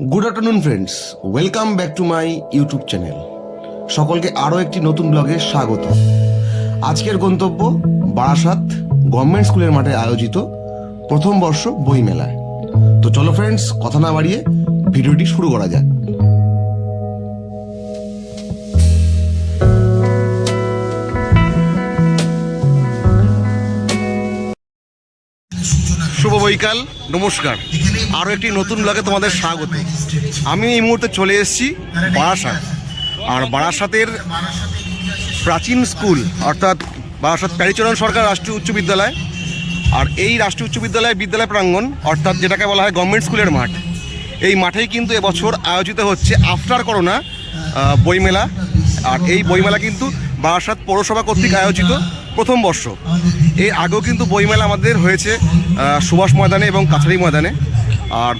Good afternoon friends, welcome back to my YouTube channel. সকলকে আরও একটি নতুন ব্লগে স্বাগত। আজকের গন্তব্য বারাসাত গভর্নমেন্ট স্কুলের মাঠে আয়োজিত প্রথম বর্ষ বই মেলায়। তো চলো ফ্রেন্ডস, কথা না বাড়িয়ে ভিডিওটি শুরু করা যাক। শুভ বৈকাল, নমস্কার। আরও একটি নতুন ব্লগে তোমাদের স্বাগত। আমি এই মুহূর্তে চলে এসেছি বারাসাত। আর বারাসাতের প্রাচীন স্কুল অর্থাৎ বারাসাত প্যারীচরণ সরকার রাষ্ট্রীয় উচ্চ বিদ্যালয়। আর এই রাষ্ট্রীয় উচ্চ বিদ্যালয় প্রাঙ্গণ অর্থাৎ যেটাকে বলা হয় গভর্নমেন্ট স্কুলের মাঠ, এই মাঠেই কিন্তু এবছর আয়োজিত হচ্ছে আফটার করোনা বইমেলা। আর এই বইমেলা কিন্তু বারাসাত পৌরসভা কর্তৃক আয়োজিত প্রথম বর্ষ। এর আগেও কিন্তু বইমেলা আমাদের হয়েছে সুভাষ ময়দানে এবং কাছারি ময়দানে। আর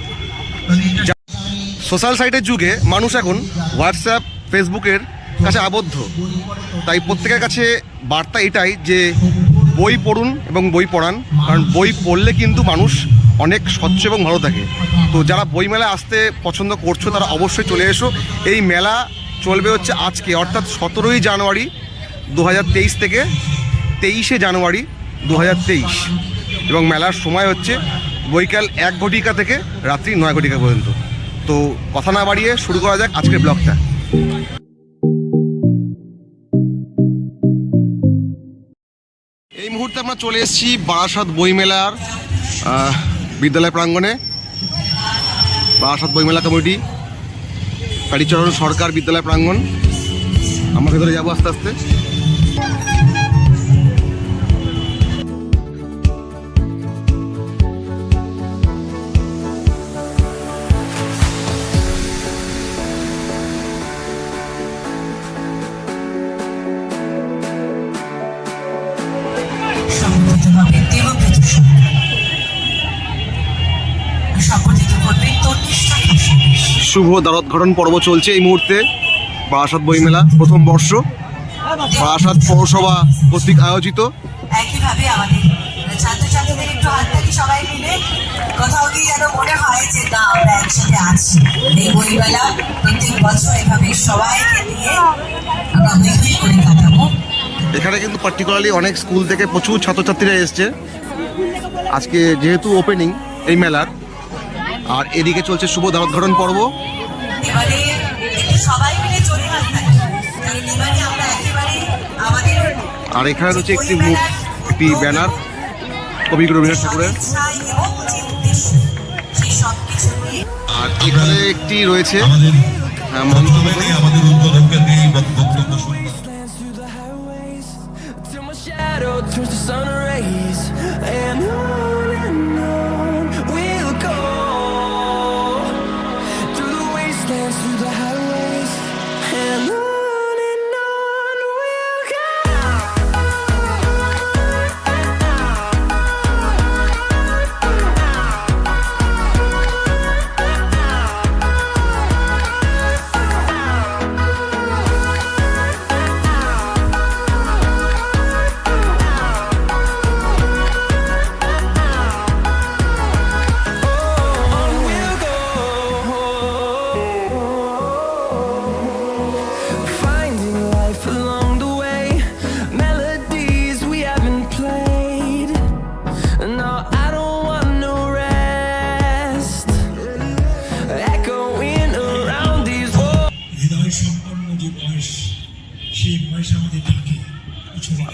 সোশ্যাল সাইটের যুগে মানুষ এখন হোয়াটসঅ্যাপ, ফেসবুকের কাছে আবদ্ধ। তাই প্রত্যেকের কাছে বার্তা এটাই যে বই পড়ুন এবং বই পড়ান, কারণ বই পড়লে কিন্তু মানুষ অনেক স্বচ্ছ এবং ভালো থাকে। তো যারা বইমেলায় আসতে পছন্দ করছো তারা অবশ্যই চলে এসো। এই মেলা চলবে হচ্ছে আজকে অর্থাৎ 17ই জানুয়ারি 2023 থেকে 23শে জানুয়ারি 2023, এবং মেলার সময় হচ্ছে বৈকাল 1 ঘটিকা থেকে রাত্রি 9 ঘটিকা পর্যন্ত। তো কথা না বাড়িয়ে শুরু করা যাক আজকের ব্লগটা। এই মুহূর্তে আমরা চলে এসেছি বারাসাত বইমেলার বিদ্যালয় প্রাঙ্গণে। বারাসাত বইমেলা কমিটি, প্যারীচরণ সরকার বিদ্যালয় প্রাঙ্গণ। আমরা ভেতরে যাবো আস্তে আস্তে। শুভ দ্বারোদ্ঘাটন পর্ব চলছে এই মুহূর্তে। বারাসাত বইমেলা প্রথম বর্ষ বারাসাত পৌরসভা কর্তৃক আয়োজিত। একইভাবে আমাদের ছাত্রছাত্রীদের একটু হাত থাকি সবাই মিলে, কোথাও গিয়ে যেন মনে হয় যে না আমরা একসাথে আছি। এই বইমেলা প্রত্যেক বছর এভাবে সবাইকে নিয়ে আমরা বই করে কাটাবো। এখানে কিন্তু পার্টিকুলারলি অনেক স্কুল থেকে প্রচুর ছাত্রছাত্রীরা এসছে আজকে, যেহেতু ওপেনিং এই মেলার। আর এদিকে চলছে শুভ দ্বারোদ্ঘাটন পর্ব। এবারে সবাই মিলে চলে হাত থাকি, কারণ এবারে আমরা একেবারে আমাদের। আর এখানে রয়েছে একটি ব্যানার কবিগুরু রবীন্দ্রনাথ ঠাকুরের। আর এখানে একটি রয়েছে মঞ্চ। আমাদের উদ্বোধককে দিয়ে বক্তব্য শুনবো।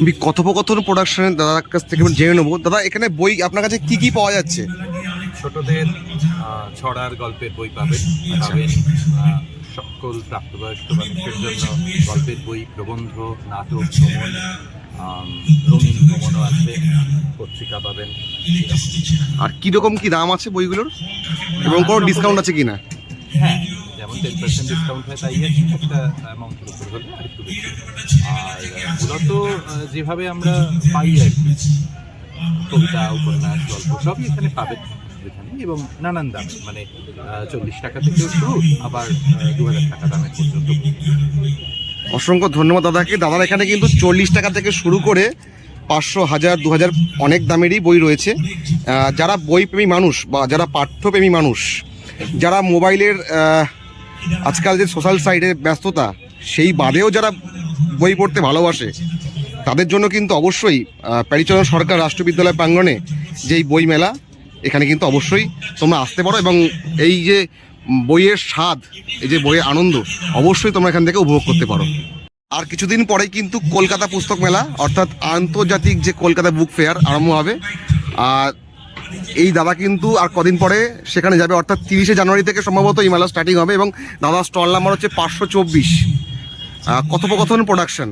আমি কথোপকথন প্রোডাকশনের দাদার কাছ থেকে জেনে নেবো। দাদা, এখানে বই আপনার কাছে কি কি পাওয়া যাচ্ছে? ছোটদের ছড়ার গল্পের বই পাবেন, সকল প্রাপ্তবয়স্ক মানুষের জন্য গল্পের বই, প্রবন্ধ, নাটক, ভ্রমণ, রঙিন ভ্রমণও আছে, পত্রিকা পাবেন। আর কীরকম কি দাম আছে বইগুলোর, এবং কোনো ডিসকাউন্ট আছে কিনা? হ্যাঁ, যেমন 10% ডিসকাউন্ট হয় তাই আছে, একটা অ্যামাউন্টের উপর হলে আর একটু বেশি। আর মূলত যেভাবে আমরা পাই আর কি, কবিতা, উপন্যাস, গল্প সবই এখানে পাবেন এখানে, এবং নানান দামে, মানে 40 টাকা থেকেও শুরু, আবার 2000 টাকা দামের পর্যন্ত। অসংখ্য ধন্যবাদ দাদাকে। দাদার এখানে কিন্তু 40 টাকা থেকে শুরু করে 500, 1000, 2000 অনেক দামেরই বই রয়েছে। যারা বইপ্রেমী মানুষ বা যারা পাঠ্যপ্রেমী মানুষ যারা মোবাইলের আজকাল যে সোশ্যাল সাইটে ব্যস্ততা সেই বাদেও যারা বই পড়তে ভালোবাসে তাদের জন্য কিন্তু অবশ্যই প্যারিচারণ সরকার রাষ্ট্রবিদ্যালয় প্রাঙ্গণে যেই বই মেলা এখানে কিন্তু অবশ্যই তোমরা আসতে পারো এবং এই যে বইয়ের স্বাদ, এই যে বইয়ের আনন্দ অবশ্যই তোমরা এখান থেকে উপভোগ করতে পারো। আর কিছুদিন পরেই কিন্তু কলকাতা পুস্তক মেলা অর্থাৎ আন্তর্জাতিক যে কলকাতা বুক ফেয়ার আরম্ভ হবে। আর এই দাদা কিন্তু আর কদিন পরে সেখানে যাবে, অর্থাৎ 30শে জানুয়ারি থেকে সম্ভবত এই মেলা স্টার্টিং হবে এবং দাদার স্টল নাম্বার হচ্ছে 524। কথোপকথন প্রোডাকশন।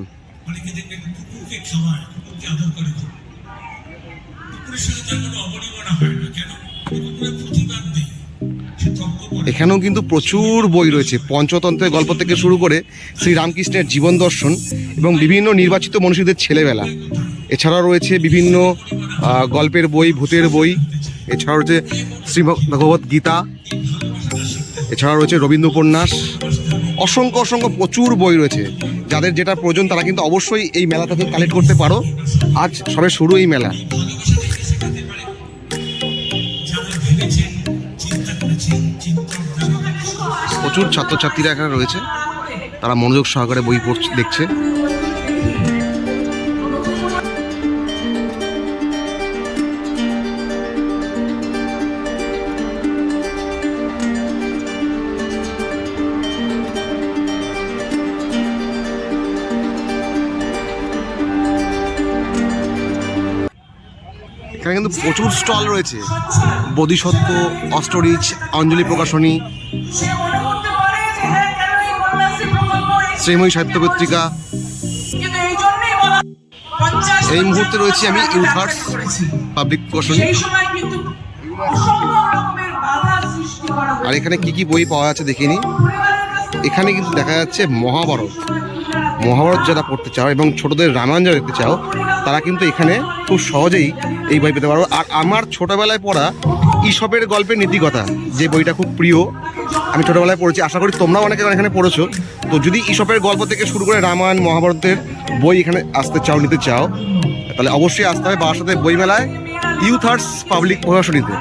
এখানেও কিন্তু প্রচুর বই রয়েছে, পঞ্চতন্ত্রের গল্প থেকে শুরু করে শ্রীরামকৃষ্ণের জীবন দর্শন এবং বিভিন্ন নির্বাচিত মনীষীদের ছেলেবেলা। এছাড়াও রয়েছে বিভিন্ন গল্পের বই, ভূতের বই, এছাড়াও রয়েছে শ্রীভগবত গীতা, এছাড়াও রয়েছে রবীন্দ্র উপন্যাস, অসংখ্য অসংখ্য প্রচুর বই রয়েছে। যাদের যেটা প্রয়োজন তারা কিন্তু অবশ্যই এই মেলা থেকে কালেক্ট করতে পারো। আজ সবে শুরু এই মেলা। প্রচুর ছাত্রছাত্রীরা এখানে রয়েছে, তারা মনোযোগ সহকারে বই পড়ছে, দেখছে। এখানে কিন্তু প্রচুর স্টল রয়েছে, বোধিসত্ত্ব, অষ্টরিচ, অঞ্জলি প্রকাশনী, শ্রীময়ী সাহিত্য পত্রিকা। এই মুহূর্তে রয়েছে আমি ইউথার্স পাবলিক প্রকাশনী। আর এখানে কি কি বই পাওয়া যাচ্ছে দেখিনি। এখানে কিন্তু দেখা যাচ্ছে মহাভারত যারা পড়তে চাও এবং ছোটদের রামায়ণ যারা দেখতে চাও তারা কিন্তু এখানে খুব সহজেই এই বই পেতে পারো। আর আমার ছোটবেলায় পড়া ঈশপের গল্পের নীতিকথা যে বইটা খুব প্রিয়, আমি ছোটবেলায় পড়েছি, আশা করি তোমরাও অনেকে এখানে পড়েছো। তো যদি ঈশপের গল্প থেকে শুরু করে রামায়ণ মহাভারতের বই এখানে আসতে চাও, নিতে চাও, তাহলে অবশ্যই আসতে হবে বারাসাতের বই মেলায় ইউথার্স পাবলিক প্রকাশনীতে।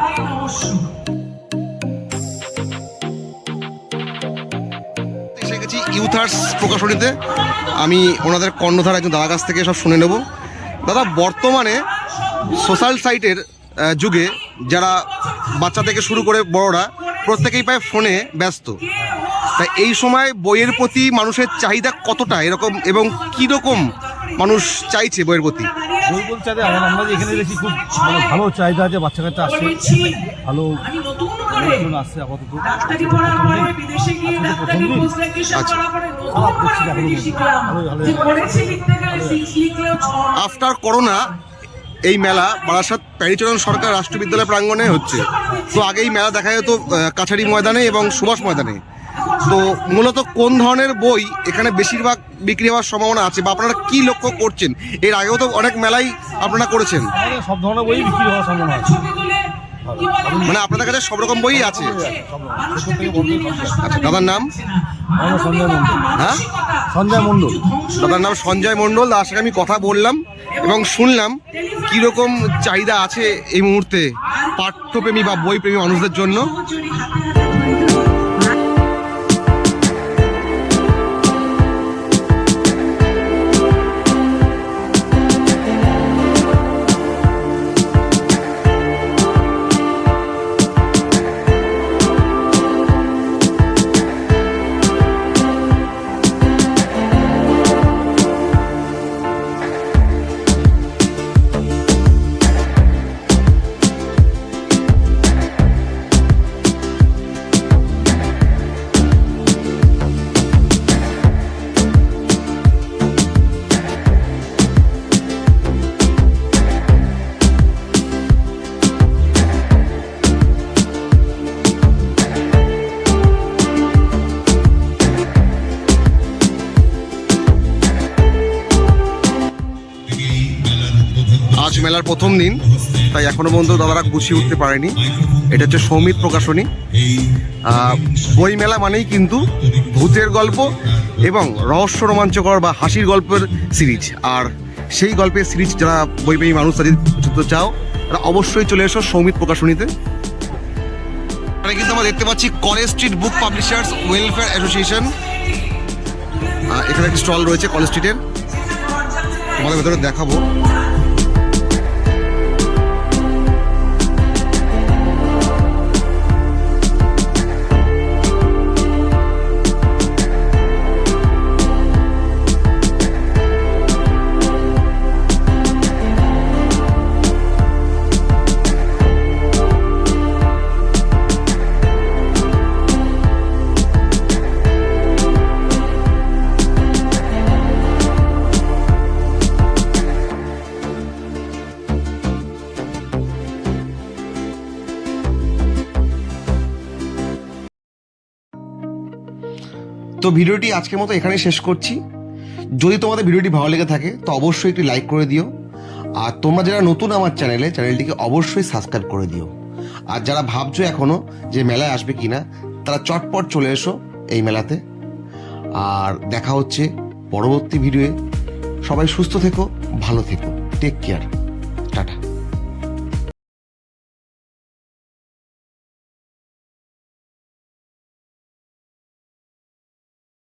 এসে গেছি ইউথার্স প্রকাশনীতে। আমি ওনাদের কর্ণধার একজন দাদার কাছ থেকে সব শুনে নেব। দাদা, বর্তমানে সোশ্যাল সাইটের যুগে যারা বাচ্চা থেকে শুরু করে বড়রা প্রত্যেকেই প্রায় ফোনে ব্যস্ত, তাই এই সময় বইয়ের প্রতি মানুষের চাহিদা কতটা এরকম এবং কীরকম মানুষ চাইছে বইয়ের প্রতি? বই বলতে আমরা এখানে দেখি খুব ভালো চাহিদা আছে, বাচ্চা কাচ্চা আসছে, ভালো লোকজন আসছে। আপাতত আফটার করোনা এই মেলা বারাসাত প্যারিচারণ সরকার রাষ্ট্রবিদ্যালয় প্রাঙ্গণে হচ্ছে। তো আগেই মেলা দেখা যেত কাছারি ময়দানে এবং সুভাষ ময়দানে। তো মূলত কোন ধরনের বই এখানে বেশিরভাগ বিক্রি হওয়ার সম্ভাবনা আছে বা আপনারা কি লক্ষ্য করছেন? এর আগেও তো অনেক মেলাই আপনারা করেছেন, সব ধরনের বই বিক্রি হওয়ার সম্ভাবনা আছে। মানে আপনাদের কাছে সব রকম বই আছে? আচ্ছা, দাদার নাম? সঞ্জয় মণ্ডল। হ্যাঁ, সঞ্জয় মণ্ডল। দাদার নাম সঞ্জয় মণ্ডল। তার সাথে আমি কথা বললাম এবং শুনলাম কীরকম চাহিদা আছে এই মুহূর্তে পাঠ্যপ্রেমী বা বইপ্রেমী মানুষদের জন্য। আজ মেলার প্রথম দিন, তাই এখনো পর্যন্ত দাদারা গুছিয়ে উঠতে পারেনি। এটা হচ্ছে সৌমিত প্রকাশনী। বই মেলা মানেই কিন্তু ভূতের গল্প এবং রহস্য রোমাঞ্চকর বা হাসির গল্পের সিরিজ। আর সেই গল্পের সিরিজ যারা বইপ্রেমী মানুষ তাদের চাও তারা অবশ্যই চলে এসো সৌমিত প্রকাশনীতে। এখানে কিন্তু আমরা দেখতে পাচ্ছি কলেজ স্ট্রিট বুক পাবলিশার্স ওয়েলফেয়ার অ্যাসোসিয়েশন। এখানে একটি স্টল রয়েছে কলেজ স্ট্রিটের, তোমাদের ভেতরে দেখাবো। তো ভিডিওটি আজকের মতো এখানেই শেষ করছি। যদি তোমাদের ভিডিওটি ভালো লেগে থাকে তো অবশ্যই একটি লাইক করে দিও, আর তোমরা যারা নতুন আমার চ্যানেলটিকে অবশ্যই সাবস্ক্রাইব করে দিও। আর যারা ভাবছো এখনও যে মেলায় আসবে কিনা, তারা চটপট চলে এসো এই মেলাতে। আর দেখা হচ্ছে পরবর্তী ভিডিওয়ে। সবাই সুস্থ থেকো, ভালো থেকো, টেক কেয়ার।